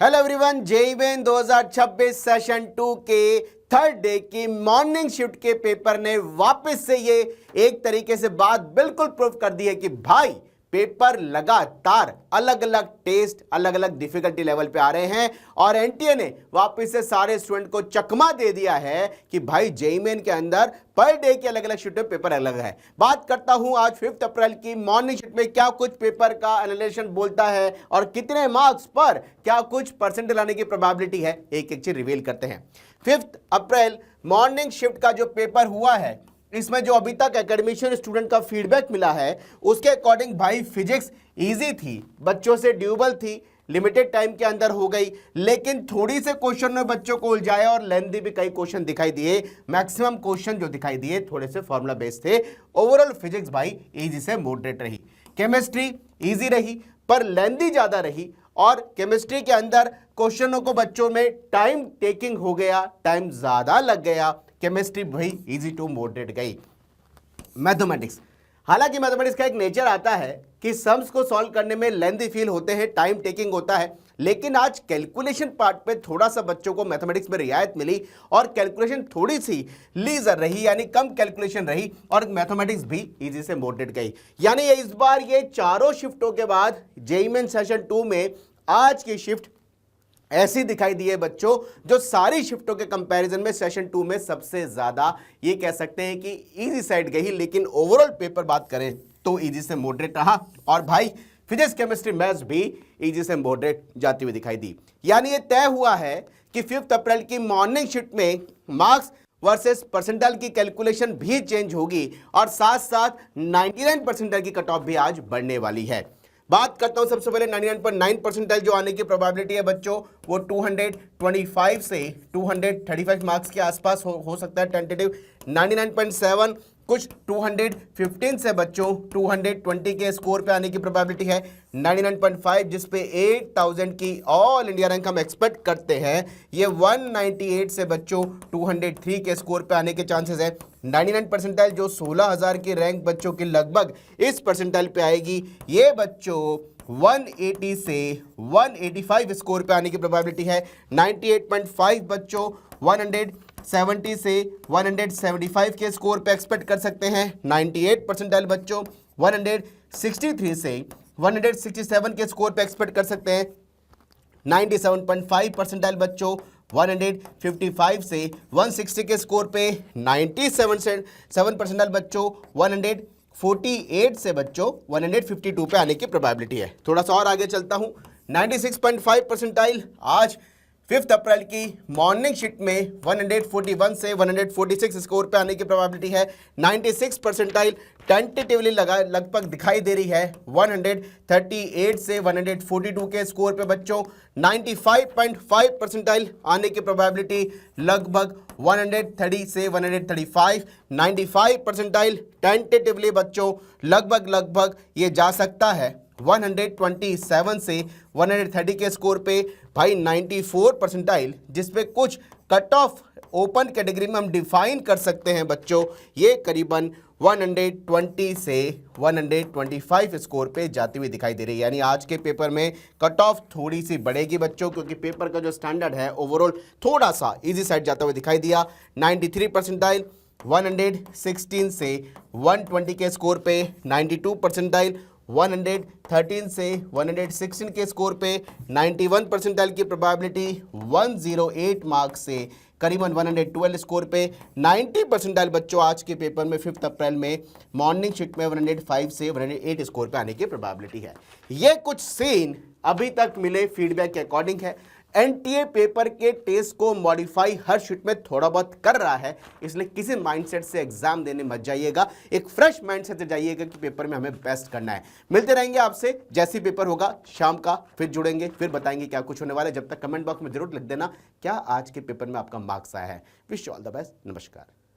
Hello everyone, JEE main 2026 session 2 के third day की morning shift के पेपर ने वापस से ये एक तरीके से बात बिल्कुल प्रूव कर दी है कि भाई पेपर लगातार अलग अलग टेस्ट अलग अलग डिफिकल्टी लेवल पे आ रहे हैं और एनटीए ने वापस से सारे स्टूडेंट को चकमा दे दिया है कि भाई जेईई मेन के अंदर पर डे के अलग अलग शिफ्ट में पेपर अलग है। बात करता हूं आज 5 अप्रैल की मॉर्निंग शिफ्ट में क्या कुछ पेपर का एनालिसिस बोलता है और कितने मार्क्स पर क्या कुछ परसेंट लाने की प्रोबेबिलिटी है, एक एक चीज रिवील करते हैं। 5 अप्रैल मॉर्निंग शिफ्ट का जो पेपर हुआ है इसमें जो अभी तक एकेडमिशियन स्टूडेंट का फीडबैक मिला है उसके अकॉर्डिंग भाई फिजिक्स इजी थी, बच्चों से ड्यूबल थी, लिमिटेड टाइम के अंदर हो गई, लेकिन थोड़ी से क्वेश्चन में बच्चों को उलझाया और लेंथी भी कई क्वेश्चन दिखाई दिए। मैक्सिमम क्वेश्चन जो दिखाई दिए थोड़े से फॉर्मूला बेस्ड थे। ओवरऑल फिजिक्स भाई इजी से मॉडरेट रही, केमिस्ट्री इजी रही पर लेंथी ज्यादा रही और केमिस्ट्री के अंदर क्वेश्चनों को बच्चों में टाइम टेकिंग हो गया, टाइम ज्यादा लग गया। केमिस्ट्री भाई इजी टू मॉडरेट गई। मैथमेटिक्स, हालांकि मैथमेटिक्स का एक नेचर आता है कि सम्स को सॉल्व करने में लेंथी फील होते हैं, टाइम टेकिंग होता है, लेकिन आज कैलकुलेशन पार्ट पे थोड़ा सा बच्चों को मैथमेटिक्स में रियायत मिली और कैलकुलेशन थोड़ी सी लीजर रही, यानी कम कैलकुलेशन रही और मैथमेटिक्स भी इजी से मॉडरेट गई। यानी इस बार ये चारों शिफ्टों के बाद जेईई मेन सेशन 2 में आज की शिफ्ट ऐसी दिखाई दी है बच्चों जो सारी शिफ्टों के कंपैरिजन में सेशन 2 में सबसे ज्यादा ये कह सकते हैं कि इजी साइड गई, लेकिन ओवरऑल पेपर बात करें तो इजी से मॉडरेट रहा और भाई फिजिक्स केमिस्ट्री मैथ्स भी इजी से मॉडरेट जाती हुई दिखाई दी। यानी ये तय हुआ है कि 5 अप्रैल की मॉर्निंग शिफ्ट में मार्क्स वर्सेस परसेंटाइल की कैलकुलेशन भी चेंज होगी और साथ साथ 99 परसेंटाइल की कट ऑफ भी आज बढ़ने वाली है। बात करता हूं सबसे पहले 99.9 परसेंटाइल जो आने की प्रोबेबिलिटी है बच्चों वो 225 से 235 मार्क्स के आसपास हो सकता है टेंटेटिव। 99.7 कुछ 215 से बच्चों 220 के स्कोर पे आने की प्रोबेबिलिटी है। 99.5 जिस पे 8000 की ऑल इंडिया रैंक हम एक्सपेक्ट करते हैं, ये 198 से बच्चों 203 के स्कोर पे आने के चांसेस है। 99 परसेंटाइल जो 16000 की रैंक बच्चों की लगभग इस परसेंटाइल पे आएगी, ये बच्चों 180 से 185 स्कोर पे आने की प्रोबेबिलिटी है। 98.5 बच्चों 170 से 175 के स्कोर पे एक्सपेक्ट कर सकते हैं। 98 परसेंटाइल बच्चों 163 से 167 के स्कोर पे एक्सपेक्ट कर सकते हैं। 97.5 परसेंटाइल बच्चों 155 से 160 के स्कोर पे। 97 परसेंटाइल बच्चों 148 से बच्चों 152 पे आने की प्रोबेबिलिटी है। थोड़ा सा और आगे चलता हूं। 96.5 परसेंटाइल आज 5 अप्रैल की मॉर्निंग शिफ्ट में 141 से 146 स्कोर पे आने की प्रोबेबिलिटी है। 96 परसेंटाइल टेंटेटिवली लगभग दिखाई दे रही है 138 से 142 के स्कोर पे बच्चों। 95.5 परसेंटाइल आने की प्रोबेबिलिटी लगभग 130 से 135। 95 परसेंटाइल टेंटेटिवली बच्चों लगभग ये जा सकता है 127 से 130 के स्कोर पे। भाई 94 परसेंटाइल जिसपे कुछ कट ऑफ ओपन कैटेगरी में हम डिफाइन कर सकते हैं बच्चों, ये करीबन 120 से 125 स्कोर पे जाती हुई दिखाई दे रही है। यानी आज के पेपर में कट ऑफ थोड़ी सी बढ़ेगी बच्चों, क्योंकि पेपर का जो स्टैंडर्ड है ओवरऑल थोड़ा सा इजी साइड जाता हुआ दिखाई दिया। 93 परसेंटाइल 116 से 120 के स्कोर पे। 92 परसेंटाइल 113 से 116 के स्कोर पे। 91 परसेंटाइल की प्रोबेबिलिटी 108 मार्क्स से करीबन 112 स्कोर पे। 90 परसेंटाइल बच्चों आज के पेपर में 5 अप्रैल में मॉर्निंग शिफ्ट में 105 से 108 स्कोर पे आने की प्रोबेबिलिटी है। ये कुछ सीन अभी तक मिले फीडबैक के अकॉर्डिंग है। एनटीए पेपर के टेस्ट को मॉडिफाई हर शिफ्ट में थोड़ा बहुत कर रहा है, इसलिए किसी माइंडसेट से एग्जाम देने मत जाइएगा, एक फ्रेश माइंडसेट से जाइएगा कि पेपर में हमें बेस्ट करना है। मिलते रहेंगे आपसे जैसे ही पेपर होगा शाम का, फिर जुड़ेंगे, फिर बताएंगे क्या कुछ होने वाला है। जब तक कमेंट बॉक्स में जरूर लिख देना क्या आज के पेपर में आपका मार्क्स आया है। Wish you all the best, नमस्कार।